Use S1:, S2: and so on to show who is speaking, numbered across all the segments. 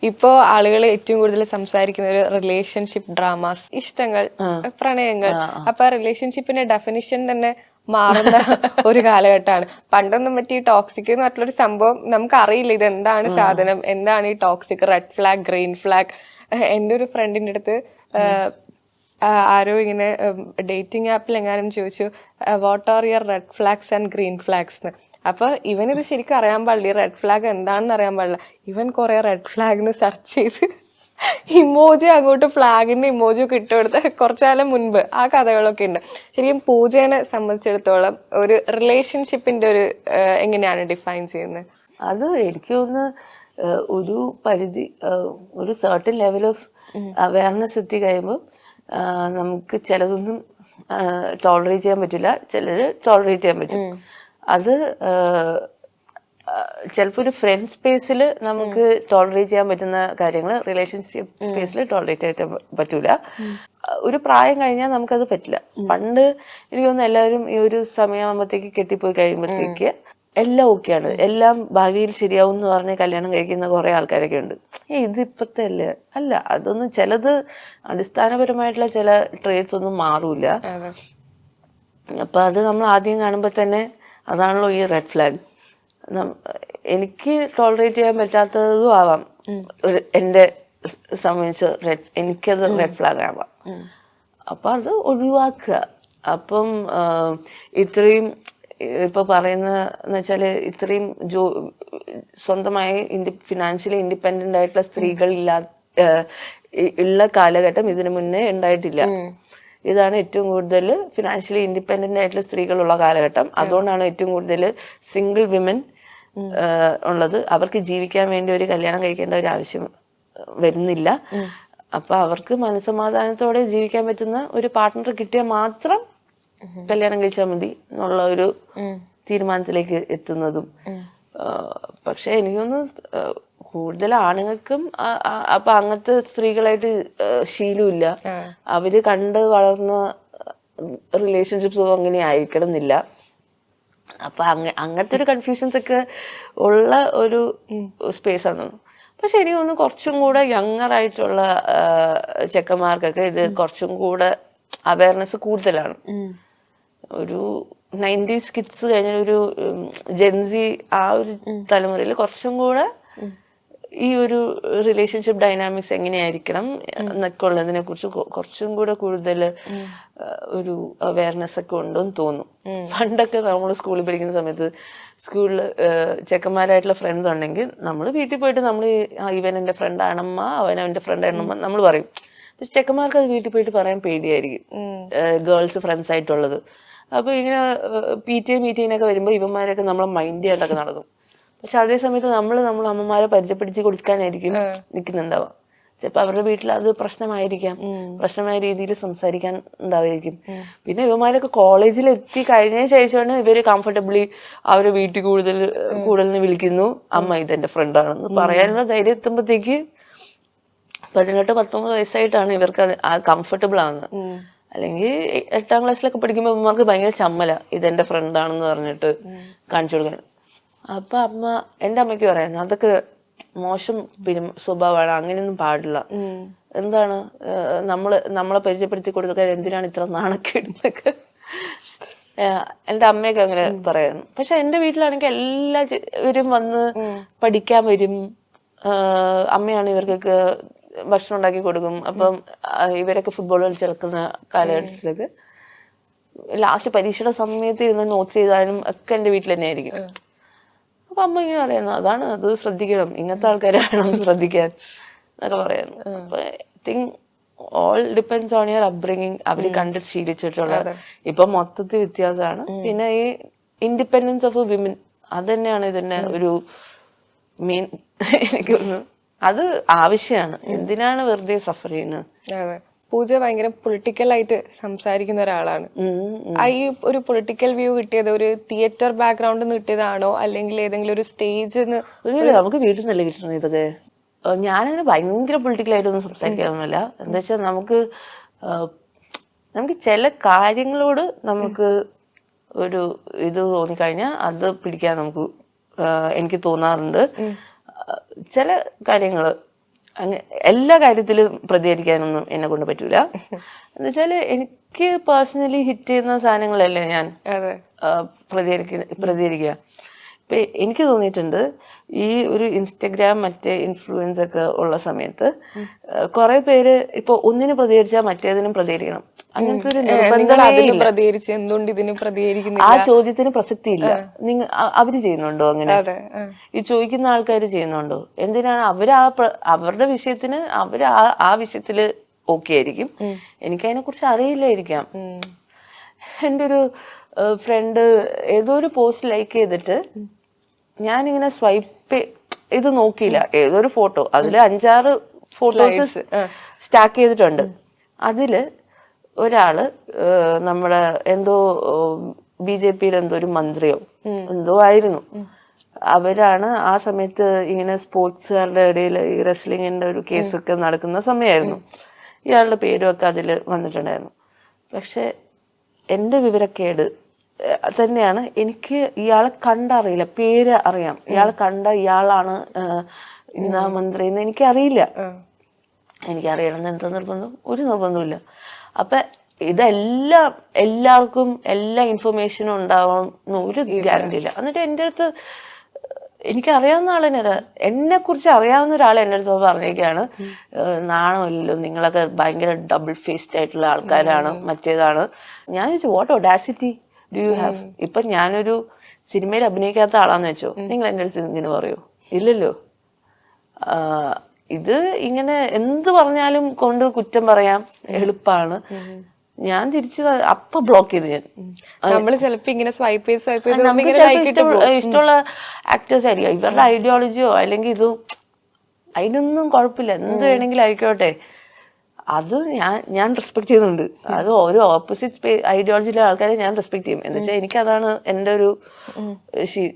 S1: ഇപ്പോ ആളുകൾ ഏറ്റവും കൂടുതൽ സംസാരിക്കുന്ന ഒരു റിലേഷൻഷിപ്പ് ഡ്രാമാസ്, ഇഷ്ടങ്ങൾ, പ്രണയങ്ങൾ. അപ്പൊ റിലേഷൻഷിപ്പിന്റെ ഡെഫിനിഷൻ തന്നെ മാറുന്ന ഒരു കാലഘട്ടമാണ്. പണ്ടൊന്നും പറ്റി ടോക്സിക് എന്ന് പറഞ്ഞൊരു സംഭവം നമുക്ക് അറിയില്ല. ഇത് എന്താണ് സാധനം, എന്താണ് ഈ toxic, red flag, green flag. എന്റെ ഒരു ഫ്രണ്ടിന്റെ അടുത്ത് ആരോ ഇങ്ങനെ ഡേറ്റിംഗ് ആപ്പിൽ എങ്ങാനും ചോദിച്ചു, what are your red flags and green flags എന്ന്. അപ്പൊ ഇവനിത് ശരിക്കും അറിയാൻ പാടില്ല, റെഡ് ഫ്ലാഗ് എന്താണെന്ന് അറിയാൻ പാടില്ല. ഇവൻ കുറെ റെഡ് ഫ്ലാഗ് സെർച്ച് ചെയ്ത് ഇമോജി അങ്ങോട്ട് ഫ്ലാഗിന്റെ ഇമോജി ഒക്കെ ഇട്ടുകൊടുത്ത കുറച്ചു കാലം മുൻപ് ആ കഥകളൊക്കെ ഉണ്ട്. ശരിക്കും പൂജേനെ സംബന്ധിച്ചിടത്തോളം ഒരു റിലേഷൻഷിപ്പിന്റെ ഒരു എങ്ങനെയാണ് ഡിഫൈൻ ചെയ്യുന്നത്?
S2: അത് എനിക്ക് തോന്നുന്നു ഒരു പരിധി, ഒരു സർട്ടൻ ലെവൽ ഓഫ് അവയർനെസ് എത്തി കഴിയുമ്പോൾ നമുക്ക് ചിലതൊന്നും ടോളറേറ്റ് ചെയ്യാൻ പറ്റില്ല, ചിലര് ടോളറേറ്റ് ചെയ്യാൻ പറ്റും. അത് ചിലപ്പോൾ ഒരു ഫ്രണ്ട് സ്പേസിൽ നമുക്ക് ടോളറേറ്റ് ചെയ്യാൻ പറ്റുന്ന കാര്യങ്ങൾ റിലേഷൻഷിപ്പ് സ്പേസിൽ ടോളറേറ്റ് ചെയ്യാൻ പറ്റൂല. ഒരു പ്രായം കഴിഞ്ഞാൽ നമുക്കത് പറ്റില്ല. പണ്ട് എനിക്ക് തോന്നുന്നു എല്ലാവരും ഈ ഒരു സമയമാകുമ്പോഴത്തേക്ക് കെട്ടിപ്പോയി കഴിയുമ്പോഴത്തേക്ക് എല്ലാം ഓക്കെയാണ്, എല്ലാം ഭാവിയിൽ ശരിയാവും എന്ന് പറഞ്ഞ് കല്യാണം കഴിക്കുന്ന കുറെ ആൾക്കാരൊക്കെ ഉണ്ട്. ഇതിപ്പത്തെ അല്ല, അതൊന്നും ചിലത് അടിസ്ഥാനപരമായിട്ടുള്ള ചില ട്രേറ്റ്സ് ഒന്നും മാറൂല. അപ്പൊ അത് നമ്മൾ ആദ്യം കാണുമ്പോൾ തന്നെ അതാണല്ലോ ഈ റെഡ് ഫ്ലാഗ്. എനിക്ക് ടോളറേറ്റ് ചെയ്യാൻ പറ്റാത്തതും ആവാം, എന്റെ സംബന്ധിച്ച് എനിക്കത് റെഡ് ഫ്ലാഗ് ആവാം. അപ്പൊ അത് ഒഴിവാക്കുക. അപ്പം ഇത്രയും ഇപ്പൊ പറയുന്ന വെച്ചാല് ഇത്രയും സ്വന്തമായി ഫിനാൻഷ്യലി ഇൻഡിപെൻഡന്റ് ആയിട്ടുള്ള സ്ത്രീകൾ ഉള്ള കാലഘട്ടം ഇതിനു മുന്നേ ഉണ്ടായിട്ടില്ല. ഇതാണ് ഏറ്റവും കൂടുതൽ ഫിനാൻഷ്യലി ഇൻഡിപെൻഡന്റ് ആയിട്ടുള്ള സ്ത്രീകളുള്ള കാലഘട്ടം. അതുകൊണ്ടാണ് ഏറ്റവും കൂടുതൽ സിംഗിൾ വിമൻ ഉള്ളത്. അവർക്ക് ജീവിക്കാൻ വേണ്ടി ഒരു കല്യാണം കഴിക്കേണ്ട ഒരു ആവശ്യം വരുന്നില്ല. അപ്പൊ അവർക്ക് മനസ്സമാധാനത്തോടെ ജീവിക്കാൻ പറ്റുന്ന ഒരു പാർട്ട്ണർ കിട്ടിയാൽ മാത്രം കല്യാണം കഴിച്ചാൽ മതി എന്നുള്ള ഒരു തീരുമാനത്തിലേക്ക് എത്തുന്നതും. പക്ഷെ എനിക്കൊന്ന് കൂടുതൽ ആണുങ്ങൾക്കും അപ്പൊ അങ്ങനത്തെ സ്ത്രീകളായിട്ട് ശീലമില്ല. അവര് കണ്ട് വളർന്ന റിലേഷൻഷിപ്സും അങ്ങനെ ആയിരിക്കണം എന്നില്ല. അപ്പൊ അങ്ങനത്തെ ഒരു കൺഫ്യൂഷൻസ് ഒക്കെ ഉള്ള ഒരു സ്പേസ് ആണ്. പക്ഷെ എനിക്ക് തോന്നുന്നു കുറച്ചും കൂടെ യങ്ങർ ആയിട്ടുള്ള ചെക്കന്മാർക്കൊക്കെ ഇത് കുറച്ചും കൂടെ അവയർനെസ് കൂടുതലാണ്. ഒരു 90s കിഡ്സ് കഴിഞ്ഞ ഒരു ജെൻസി ആ ഒരു തലമുറയിൽ കുറച്ചും കൂടെ ഈ ഒരു റിലേഷൻഷിപ്പ് ഡൈനാമിക്സ് എങ്ങനെയായിരിക്കണം എന്നൊക്കെ ഉള്ളതിനെ കുറിച്ച് കുറച്ചും കൂടെ കൂടുതൽ ഒരു അവയർനെസ് ഒക്കെ ഉണ്ടെന്ന് തോന്നും. പണ്ടൊക്കെ നമ്മൾ സ്കൂളിൽ പഠിക്കുന്ന സമയത്ത് സ്കൂളിൽ ചെക്കന്മാരായിട്ടുള്ള ഫ്രണ്ട്സ് ഉണ്ടെങ്കിൽ നമ്മൾ വീട്ടിൽ പോയിട്ട് നമ്മൾ ഇവൻ എൻ്റെ ഫ്രണ്ട് ആണമ്മ, അവൻ അവൻ്റെ ഫ്രണ്ട് ആണമ്മ നമ്മൾ പറയും. പക്ഷെ ചെക്കന്മാർക്ക് അത് വീട്ടിൽ പോയിട്ട് പറയാൻ പേടിയായിരിക്കും, ഗേൾസ് ഫ്രണ്ട്സ് ആയിട്ടുള്ളത്. അപ്പൊ ഇങ്ങനെ PTA മീറ്റിങ്ങിനൊക്കെ വരുമ്പോൾ ഇവന്മാരൊക്കെ നമ്മളെ മൈൻഡ് ചെയ്യാണ്ടൊക്കെ നടക്കും. പക്ഷെ അതേ സമയത്ത് നമ്മളെ അമ്മമാരെ പരിചയപ്പെടുത്തി കൊടുക്കാനായിരിക്കും നിൽക്കുന്നുണ്ടാവാം. ചിലപ്പോൾ അവരുടെ വീട്ടിൽ അത് പ്രശ്നമായ രീതിയിൽ സംസാരിക്കാൻ ഉണ്ടാവായിരിക്കും. പിന്നെ ഇവന്മാരൊക്കെ കോളേജിൽ എത്തി കഴിഞ്ഞതിന് ശേഷമാണ് ഇവര് കംഫർട്ടബിളി അവരെ വീട്ടിൽ കൂടുതൽ വിളിക്കുന്നു, അമ്മ ഇതെന്റെ ഫ്രണ്ടാണെന്ന് പറയാനുള്ള ധൈര്യം എത്തുമ്പോഴത്തേക്ക് 18-19 വയസ്സായിട്ടാണ് ഇവർക്ക് അത് കംഫർട്ടബിൾ ആവുന്നത്. അല്ലെങ്കിൽ 8ാം ക്ലാസ്സിലൊക്കെ പഠിക്കുമ്പോൾ അമ്മമാർക്ക് ഭയങ്കര ചമ്മല ഇതെന്റെ ഫ്രണ്ടാണെന്ന് പറഞ്ഞിട്ട് കാണിച്ചു കൊടുക്കാൻ. അപ്പൊ എന്റെ അമ്മയ്ക്ക് പറയായിരുന്നു അതൊക്കെ മോശം സ്വഭാവമാണ്, അങ്ങനെയൊന്നും പാടില്ല. എന്താണ് നമ്മളെ പരിചയപ്പെടുത്തി കൊടുക്കാൻ എന്തിനാണ് ഇത്ര നാണക്കേടുന്നൊക്കെ എന്റെ അമ്മയൊക്കെ അങ്ങനെ പറയായിരുന്നു. പക്ഷെ എന്റെ വീട്ടിലാണെങ്കിൽ എല്ലാവരും വന്ന് പഠിക്കാൻ വരും. അമ്മയാണ് ഇവർക്കൊക്കെ ഭക്ഷണം ഉണ്ടാക്കി കൊടുക്കും. അപ്പം ഇവരൊക്കെ ഫുട്ബോൾ കളിച്ചിറക്കുന്ന കാലഘട്ടത്തിലേക്ക് ലാസ്റ്റ് പരീക്ഷയുടെ സമയത്ത് ഇരുന്ന് നോട്ട്സ് ചെയ്താലും ഒക്കെ എന്റെ വീട്ടിൽ തന്നെ ആയിരിക്കും. അപ്പൊ അമ്മ ഇങ്ങനെ പറയുന്നു അതാണ്, അത് ശ്രദ്ധിക്കണം, ഇങ്ങനത്തെ ആൾക്കാരെ വേണം ശ്രദ്ധിക്കാൻ എന്നൊക്കെ പറയുന്നു. അപ്പൊ I think all depends on your upbringing. അവര് കണ്ടിട്ട് ശീലിച്ചിട്ടുള്ള ഇപ്പൊ മൊത്തത്തിൽ വ്യത്യാസമാണ്. പിന്നെ ഈ ഇൻഡിപെൻഡൻസ് ഓഫ് വിമൻ അത് തന്നെയാണ് ഇതിന്റെ ഒരു മെയിൻ. എനിക്ക് തോന്നുന്നു അത് ആവശ്യമാണ്. എന്തിനാണ് വെറുതെ സഫർ ചെയ്യുന്നത്?
S1: പൂജ ഭയങ്കര പൊളിറ്റിക്കൽ ആയിട്ട് സംസാരിക്കുന്ന ഒരാളാണ്. ഈ ഒരു പൊളിറ്റിക്കൽ വ്യൂ കിട്ടിയത് ഒരു തിയേറ്റർ ബാക്ക്ഗ്രൗണ്ടിൽ നിന്ന് കിട്ടിയതാണോ, അല്ലെങ്കിൽ ഏതെങ്കിലും ഒരു സ്റ്റേജ്?
S2: നമുക്ക് വീട്ടിൽ നിന്നല്ലേ കിട്ടുന്നത് ഇതൊക്കെ. ഞാനങ്ങനെ ഭയങ്കര പൊളിറ്റിക്കലായിട്ടൊന്നും സംസാരിക്കാറൊന്നുമില്ല. എന്താ വെച്ചാൽ നമുക്ക് ചില കാര്യങ്ങളോട് നമുക്ക് ഒരു ഇത് തോന്നിക്കഴിഞ്ഞാൽ അത് പിടിക്കാൻ എനിക്ക് തോന്നാറുണ്ട്. ചില കാര്യങ്ങള് എല്ലാ കാര്യത്തിലും പ്രതികരിക്കാനൊന്നും എന്നെ കൊണ്ട് പറ്റൂല. എന്നുവെച്ചാല് എനിക്ക് പേഴ്സണലി ഹിറ്റ് ചെയ്യുന്ന സാധനങ്ങളല്ലേ ഞാൻ പ്രതികരിക്കുക. ഇപ്പൊ എനിക്ക് തോന്നിയിട്ടുണ്ട് ഈ ഒരു ഇൻസ്റ്റഗ്രാം മറ്റേ ഇൻഫ്ലുവൻസ് ഒക്കെ ഉള്ള സമയത്ത് കുറെ പേര് ഇപ്പൊ ഒന്നിന് പ്രതികരിച്ചാൽ മറ്റേതിനും പ്രതികരിക്കണം, അങ്ങനത്തെ ഒരു നിർബന്ധമേ. ആ ചോദ്യത്തിന് പ്രസക്തി ഇല്ല. അവര് ചെയ്യുന്നുണ്ടോ അങ്ങനെ? ഈ ചോദിക്കുന്ന ആൾക്കാർ ചെയ്യുന്നുണ്ടോ? എന്തിനാണ് അവരുടെ വിഷയത്തിന് ആ വിഷയത്തില് ഓക്കെ ആയിരിക്കും, എനിക്കതിനെ കുറിച്ച് അറിയില്ലായിരിക്കാം. എൻ്റെ ഒരു ഫ്രണ്ട് ഏതോ ഒരു പോസ്റ്റ് ലൈക്ക് ചെയ്തിട്ട് ഞാനിങ്ങനെ സ്വൈപ്പ് ഇത് നോക്കിയില്ല, ഏതോ ഒരു ഫോട്ടോ, അതില് 5-6 ഫോട്ടോസ് സ്റ്റാക്ക് ചെയ്തിട്ടുണ്ട്. അതില് ഒരാള് നമ്മുടെ എന്തോ BJP എന്തോ ഒരു മന്ത്രിയോ എന്തോ ആയിരുന്നു, അവരാണ് ആ സമയത്ത് ഇങ്ങനെ സ്പോർട്സുകാരുടെ ഇടയിൽ ഈ റെസ്ലിങ്ങിന്റെ ഒരു കേസൊക്കെ നടക്കുന്ന സമയമായിരുന്നു. ഇയാളുടെ പേരും ഒക്കെ അതിൽ വന്നിട്ടുണ്ടായിരുന്നു. പക്ഷെ എന്റെ വിവരക്കേട് തന്നെയാണ്, എനിക്ക് ഇയാളെ കണ്ടറിയില്ല, പേര് അറിയാം, ഇയാളെ കണ്ട ഇയാളാണ് ഇന്ന മന്ത്രി എന്ന് എനിക്കറിയില്ല. എനിക്കറിയണമെന്ന് എന്താ നിർബന്ധം? ഒരു നിർബന്ധമില്ല. അപ്പൊ എല്ലാവർക്കും എല്ലാ ഇൻഫർമേഷനും ഉണ്ടാവണം ഒരു ഗ്യാരണ്ടി ഇല്ല. എന്നിട്ട് എൻ്റെ അടുത്ത് എനിക്കറിയാവുന്ന ആളെന്നെ, എന്നെ കുറിച്ച് അറിയാവുന്ന ഒരാൾ എൻ്റെ അടുത്ത് പറഞ്ഞേക്കാണ്, നാണമില്ലല്ലോ നിങ്ങളൊക്കെ ഭയങ്കര ഡബിൾ ഫേസ്ഡ് ആയിട്ടുള്ള ആൾക്കാരാണ്, മറ്റേതാണ്. ഞാൻ ചോദിച്ചു what Audacity do you have? ഇപ്പൊ ഞാനൊരു സിനിമയിൽ അഭിനയിക്കാത്ത ആളാന്ന് വെച്ചോ, നിങ്ങൾ എൻ്റെ അടുത്ത് ഇങ്ങനെ പറയൂ? ഇല്ലല്ലോ. ഇത് ഇങ്ങനെ എന്ത് പറഞ്ഞാലും കൊണ്ട് കുറ്റം പറയാം, എളുപ്പമാണ്. ഞാൻ തിരിച്ച് അപ്പൊ ബ്ലോക്ക് ചെയ്ത് ഞാൻ.
S1: നമ്മള് ചിലപ്പോ ഇങ്ങനെ സ്വൈപ്പ് ചെയ്ത്
S2: ഇഷ്ടമുള്ള ആക്ടേഴ്സ് ആയിരിക്കും, ഇവരുടെ ഐഡിയോളജിയോ അല്ലെങ്കിൽ ഇതും അതിനൊന്നും കുഴപ്പമില്ല, എന്ത് വേണമെങ്കിലും ആയിക്കോട്ടെ, അത് ഞാൻ റെസ്പെക്ട് ചെയ്യുന്നുണ്ട്. അത് ഓരോ ഓപ്പോസിറ്റ് ഐഡിയോളജിയിലെ ആൾക്കാരെ ഞാൻ റെസ്പെക്ട് ചെയ്യും. എന്ന് വെച്ചാൽ എനിക്കതാണ് എൻ്റെ ഒരു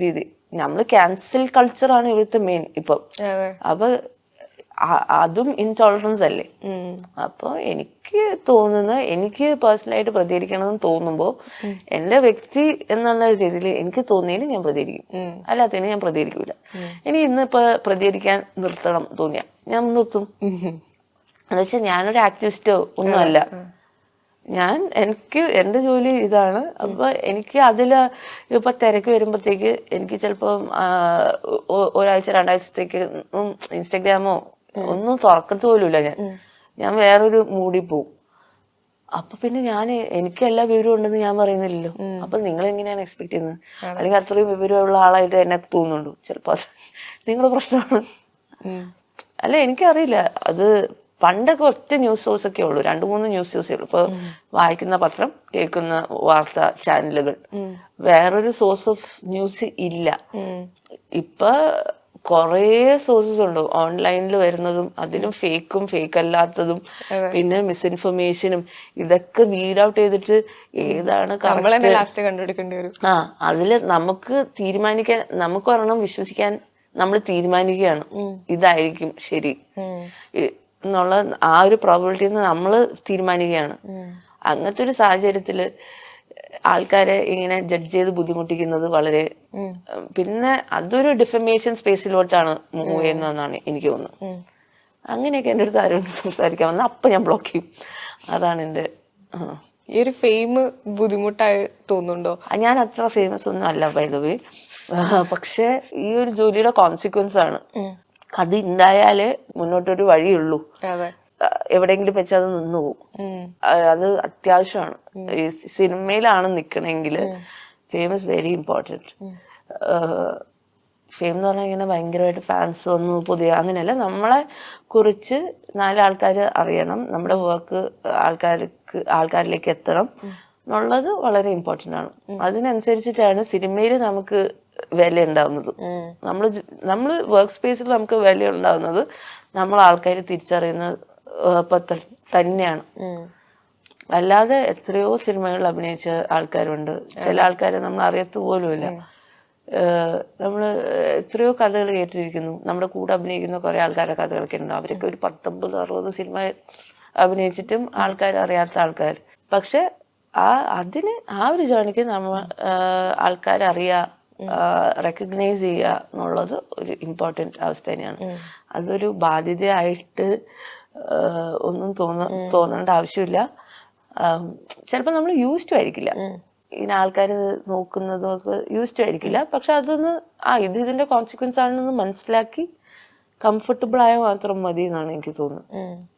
S2: രീതി. നമ്മള് ക്യാൻസൽ കൾച്ചറാണ് ഇവിടുത്തെ മെയിൻ ഇപ്പം. അപ്പൊ അതും ഇൻടോളറൻസ് അല്ലേ. അപ്പൊ എനിക്ക് എനിക്ക് പേഴ്സണലായിട്ട് പ്രതികരിക്കണമെന്ന് തോന്നുമ്പോ എന്റെ വ്യക്തി എന്നുള്ള രീതിയിൽ എനിക്ക് തോന്നിയതിന് ഞാൻ പ്രതികരിക്കും, അല്ലാത്തതിന് ഞാൻ പ്രതികരിക്കൂല. ഇനി ഇന്നിപ്പോ പ്രതികരിക്കാൻ നിർത്തണം തോന്നിയാ ഞാൻ നിർത്തും. എന്നുവെച്ചാൽ ഞാനൊരു ആക്ടിവിസ്റ്റോ ഒന്നുമല്ല. എനിക്ക് എന്റെ ജോലി ഇതാണ്. അപ്പൊ എനിക്ക് അതില് ഇപ്പൊ തിരക്ക് വരുമ്പോഴത്തേക്ക് എനിക്ക് ചിലപ്പോ ഒരാഴ്ച 2 ആഴ്ചത്തേക്ക് ഇൻസ്റ്റഗ്രാമോ ഒന്നും തുറക്കത്ത് പോലുമില്ല. ഞാൻ വേറൊരു മൂഡിൽ പോവും. അപ്പൊ പിന്നെ എനിക്ക് എല്ലാ വിവരവും ഉണ്ടെന്ന് ഞാൻ പറയുന്നില്ലല്ലോ. അപ്പൊ നിങ്ങൾ എങ്ങനെയാണ് എക്സ്പെക്ട് ചെയ്യുന്നത്? അല്ലെങ്കിൽ അത്രയും വിവരമുള്ള ആളായിട്ട് എന്നെ തോന്നുന്നുണ്ടോ? ചിലപ്പോ അത് നിങ്ങളുടെ പ്രശ്നമാണ്. അല്ല, എനിക്കറിയില്ല. അത് പണ്ടൊക്കെ ഒറ്റ ന്യൂസ് സോഴ്സ് ഒക്കെ ഉള്ളൂ, 2-3 ന്യൂസ് സോഴ്സേ ഉള്ളൂ. ഇപ്പൊ വായിക്കുന്ന പത്രം, കേൾക്കുന്ന വാർത്താ ചാനലുകൾ, വേറൊരു സോഴ്സ് ഓഫ് ന്യൂസ് ഇല്ല. ഇപ്പൊ കൊറേ സോഴ്സസ് ഉണ്ട് ഓൺലൈനിൽ വരുന്നതും, അതിലും ഫേക്കും ഫേക്ക് അല്ലാത്തതും, പിന്നെ മിസ്ഇൻഫർമേഷനും. ഇതൊക്കെ വീഡ് ഔട്ട് ചെയ്തിട്ട് ഏതാണ്
S1: ലാസ്റ്റ് കണ്ടുപിടിക്കേണ്ടി വരും.
S2: അതില് നമുക്ക് തീരുമാനിക്കാൻ, നമുക്ക് ഒരെണ്ണം വിശ്വസിക്കാൻ നമ്മൾ തീരുമാനിക്കുകയാണ്, ഇതായിരിക്കും ശരി എന്നുള്ള ആ ഒരു പ്രോബബിലിറ്റിന്ന് നമ്മൾ തീരുമാനിക്കുകയാണ്. അങ്ങനത്തെ ഒരു സാഹചര്യത്തില് ആൾക്കാരെ ഇങ്ങനെ ജഡ്ജ് ചെയ്ത് ബുദ്ധിമുട്ടിക്കുന്നത് വളരെ, പിന്നെ അതൊരു ഡിഫമേഷൻ സ്പേസിലോട്ടാണ് മൂവ് ചെയ്യുന്നതെന്നാണ് എനിക്ക് തോന്നുന്നത്. അങ്ങനെയൊക്കെ എൻ്റെ അടുത്ത് ആരും സംസാരിക്കാൻ വന്നാൽ അപ്പൊ ഞാൻ ബ്ലോക്ക് ചെയ്യും. അതാണ് എൻ്റെ.
S1: ഈ ഒരു ഫെയിം ബുദ്ധിമുട്ടായി തോന്നുന്നുണ്ടോ?
S2: ഞാൻ അത്ര ഫേമസ് ഒന്നും അല്ല ബൈ ദ വേ. പക്ഷെ ഈ ഒരു ജോലിയുടെ കോൺസിക്വൻസ് ആണ്. അത് ഉണ്ടായാലേ മുന്നോട്ടൊരു വഴിയുള്ളൂ. എവിടെയെങ്കിലും വെച്ച് അത് നിന്നു പോകും. അത് അത്യാവശ്യമാണ്. ഈ സിനിമയിലാണ് നിക്കണമെങ്കിൽ fame is very important. Fame എന്ന് പറഞ്ഞാൽ ഇങ്ങനെ ഭയങ്കരമായിട്ട് ഫാൻസ് വന്നു പുതിയ അങ്ങനെയല്ല. നമ്മളെ കുറിച്ച് 4 ആൾക്കാർ അറിയണം, നമ്മുടെ വർക്ക് ആൾക്കാരിലേക്ക് എത്തണം എന്നുള്ളത് വളരെ ഇമ്പോർട്ടൻ്റ് ആണ്. അതിനനുസരിച്ചിട്ടാണ് സിനിമയിൽ നമുക്ക് വില ഉണ്ടാവുന്നത്. നമ്മള് വർക്ക് സ്പേസിൽ നമുക്ക് വില ഉണ്ടാവുന്നത് നമ്മൾ ആൾക്കാർ തിരിച്ചറിയുന്ന തന്നെയാണ്. അല്ലാതെ എത്രയോ സിനിമകളിൽ അഭിനയിച്ച ആൾക്കാരുണ്ട്, ചില ആൾക്കാരെ നമ്മൾ അറിയത്ത് പോലുമില്ല. നമ്മള് എത്രയോ കഥകൾ കേട്ടിരിക്കുന്നു, നമ്മുടെ കൂടെ അഭിനയിക്കുന്ന കുറെ ആൾക്കാരുടെ കഥകളൊക്കെ ഉണ്ട്. അവരൊക്കെ ഒരു 19-60 സിനിമ അഭിനയിച്ചിട്ടും ആൾക്കാർ അറിയാത്ത ആൾക്കാർ. പക്ഷെ ആ ഒരു ജേണിക്ക് നമ്മൾ ആൾക്കാരെ അറിയാ റെക്കഗ്നൈസ് ചെയ്യുക എന്നുള്ളത് ഒരു ഇമ്പോർട്ടൻറ്റ് അവസ്ഥ തന്നെയാണ്. അതൊരു ബാധ്യതയായിട്ട് ഒന്നും തോന്നേണ്ട ആവശ്യമില്ല. ചിലപ്പോൾ നമ്മൾ യൂസ്ഡ് ആയിരിക്കില്ല, ഇങ്ങനെ ആൾക്കാർ നോക്കുന്നതൊക്കെ യൂസ്ഡ് ആയിരിക്കില്ല. പക്ഷെ അതൊന്ന് ഇതിന്റെ കോൺസിക്വൻസ് ആണെന്ന് മനസ്സിലാക്കി കംഫർട്ടബിൾ ആയ മാത്രം മതി എന്നാണ് എനിക്ക് തോന്നുന്നത്.